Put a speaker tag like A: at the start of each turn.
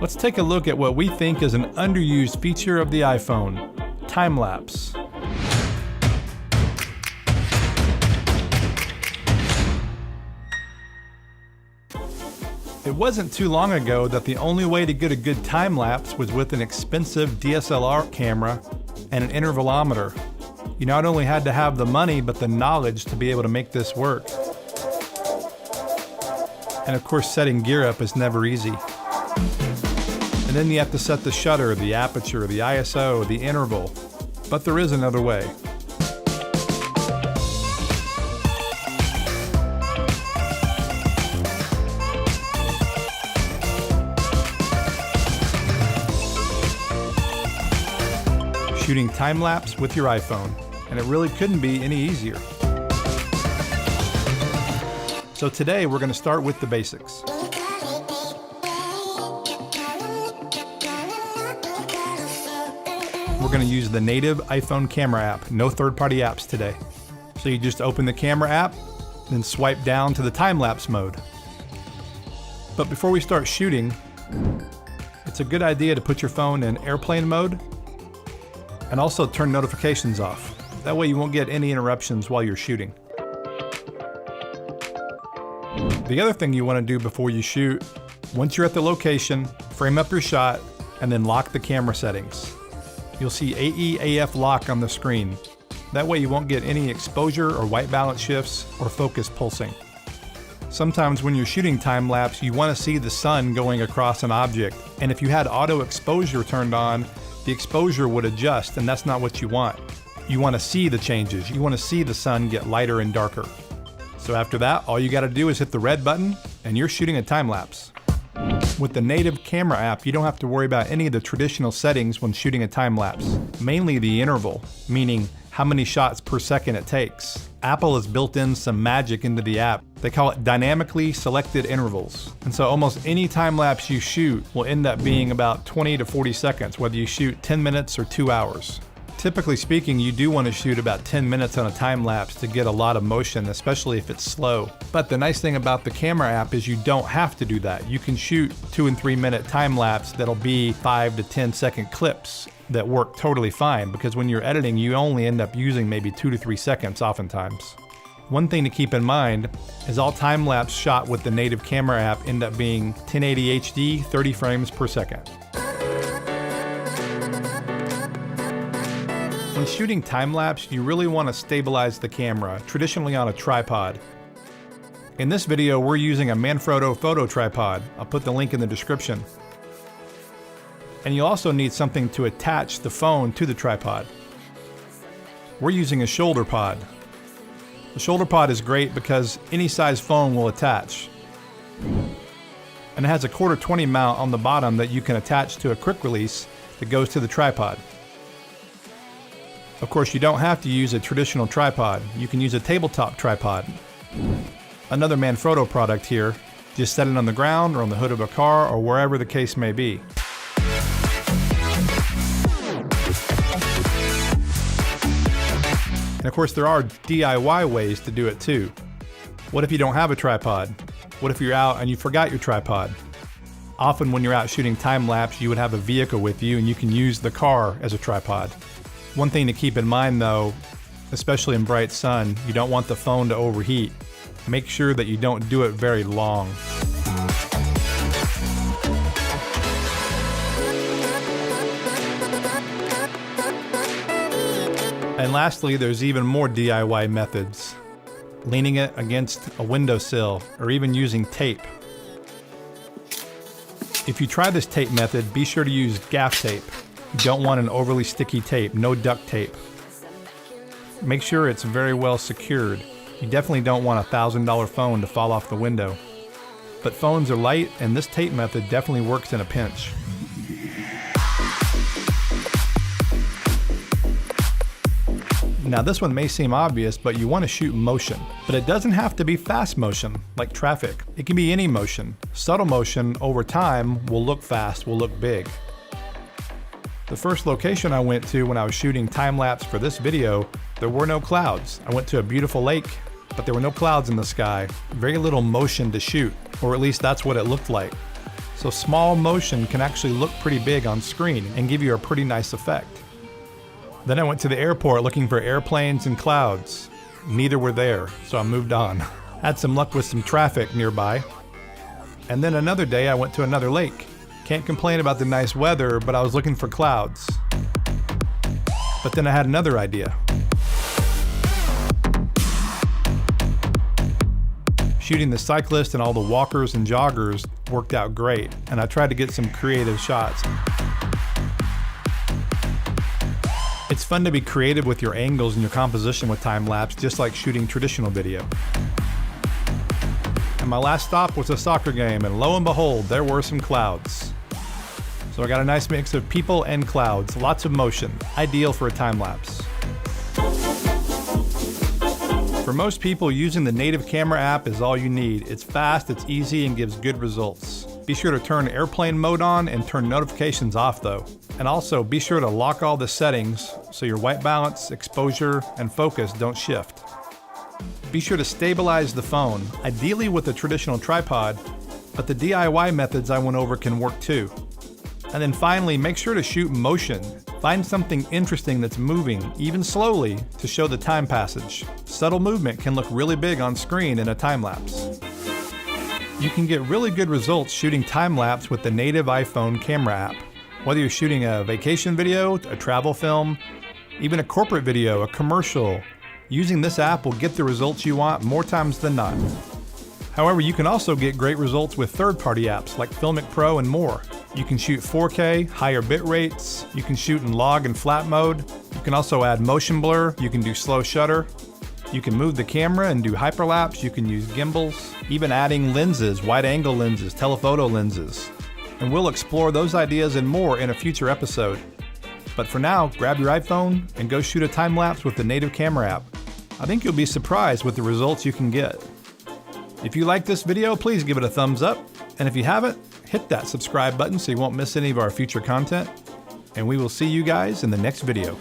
A: Let's take a look at what we think is an underused feature of the iPhone, time lapse. It wasn't too long ago that the only way to get a good time lapse was with an expensive DSLR camera and an intervalometer. You not only had to have the money, but the knowledge to be able to make this work. And of course, setting gear up is never easy. And then you have to set the shutter, the aperture, the ISO, the interval. But there is another way. Shooting time-lapse with your iPhone, and it really couldn't be any easier. So today we're going to start with the basics. We're going to use the native iPhone camera app, no third-party apps today. So you just open the camera app, then swipe down to the time-lapse mode. But before we start shooting, it's a good idea to put your phone in airplane mode and also turn notifications off. That way you won't get any interruptions while you're shooting. The other thing you want to do before you shoot, once you're at the location, frame up your shot and then lock the camera settings. You'll see AE/AF lock on the screen. That way you won't get any exposure or white balance shifts or focus pulsing. Sometimes when you're shooting time lapse, you want to see the sun going across an object, and if you had auto exposure turned on, the exposure would adjust, and that's not what you want. You want to see the changes. You want to see the sun get lighter and darker. So after that, all you got to do is hit the red button, and you're shooting a time lapse. With the native camera app, you don't have to worry about any of the traditional settings when shooting a time lapse. Mainly the interval, meaning how many shots per second it takes. Apple has built in some magic into the app. They call it dynamically selected intervals. And so almost any time lapse you shoot will end up being about 20 to 40 seconds, whether you shoot 10 minutes or 2 hours. Typically speaking, you do want to shoot about 10 minutes on a time lapse to get a lot of motion, especially if it's slow. But the nice thing about the camera app is you don't have to do that. You can shoot 2 and 3 minute time lapse that'll be 5 to 10 second clips that work totally fine, because when you're editing, you only end up using maybe 2 to 3 seconds oftentimes. One thing to keep in mind is all time lapse shot with the native camera app end up being 1080 HD, 30 frames per second. When shooting time lapse, you really want to stabilize the camera, traditionally on a tripod. In this video, we're using a Manfrotto photo tripod. I'll put the link in the description. And you also need something to attach the phone to the tripod. We're using a shoulder pod. The shoulder pod is great because any size phone will attach. And it has a 1/4-20 mount on the bottom that you can attach to a quick release that goes to the tripod. Of course, you don't have to use a traditional tripod. You can use a tabletop tripod. Another Manfrotto product here. Just set it on the ground or on the hood of a car or wherever the case may be. And of course, there are DIY ways to do it too. What if you don't have a tripod? What if you're out and you forgot your tripod? Often when you're out shooting time lapse, you would have a vehicle with you and you can use the car as a tripod. One thing to keep in mind though, especially in bright sun, you don't want the phone to overheat. Make sure that you don't do it very long. And lastly, there's even more DIY methods. Leaning it against a windowsill or even using tape. If you try this tape method, be sure to use gaff tape. You don't want an overly sticky tape, no duct tape. Make sure it's very well secured. You definitely don't want a $1,000 phone to fall off the window. But phones are light and this tape method definitely works in a pinch. Now this one may seem obvious, but you want to shoot motion. But it doesn't have to be fast motion, like traffic. It can be any motion. Subtle motion over time will look fast, will look big. The first location I went to when I was shooting time lapse for this video, there were no clouds. I went to a beautiful lake, but there were no clouds in the sky. Very little motion to shoot, or at least that's what it looked like. so small motion can actually look pretty big on screen and give you a pretty nice effect. Then I went to the airport looking for airplanes and clouds. Neither were there, so I moved on. Had some luck with some traffic nearby. And then another day I went to another lake. Can't complain about the nice weather, but I was looking for clouds. But then I had another idea. Shooting the cyclists and all the walkers and joggers worked out great, and I tried to get some creative shots. It's fun to be creative with your angles and your composition with time-lapse, just like shooting traditional video. And my last stop was a soccer game, and lo and behold, there were some clouds. So I got a nice mix of people and clouds, lots of motion, ideal for a time-lapse. For most people, using the native camera app is all you need. It's fast, it's easy, and gives good results. Be sure to turn airplane mode on and turn notifications off though. And also be sure to lock all the settings so your white balance, exposure, and focus don't shift. Be sure to stabilize the phone, ideally with a traditional tripod, but the DIY methods I went over can work too. And then finally, make sure to shoot motion. Find something interesting that's moving, even slowly, to show the time passage. Subtle movement can look really big on screen in a time-lapse. You can get really good results shooting time-lapse with the native iPhone camera app. Whether you're shooting a vacation video, a travel film, even a corporate video, a commercial, using this app will get the results you want more times than not. However, you can also get great results with third-party apps like Filmic Pro and more. You can shoot 4K, higher bit rates, you can shoot in log and flat mode, you can also add motion blur, you can do slow shutter, you can move the camera and do hyperlapse, you can use gimbals, even adding lenses, wide-angle lenses, telephoto lenses. And we'll explore those ideas and more in a future episode. But for now, grab your iPhone and go shoot a time-lapse with the native camera app. I think you'll be surprised with the results you can get. If you like this video, please give it a thumbs up. And if you haven't, hit that subscribe button so you won't miss any of our future content. And we will see you guys in the next video.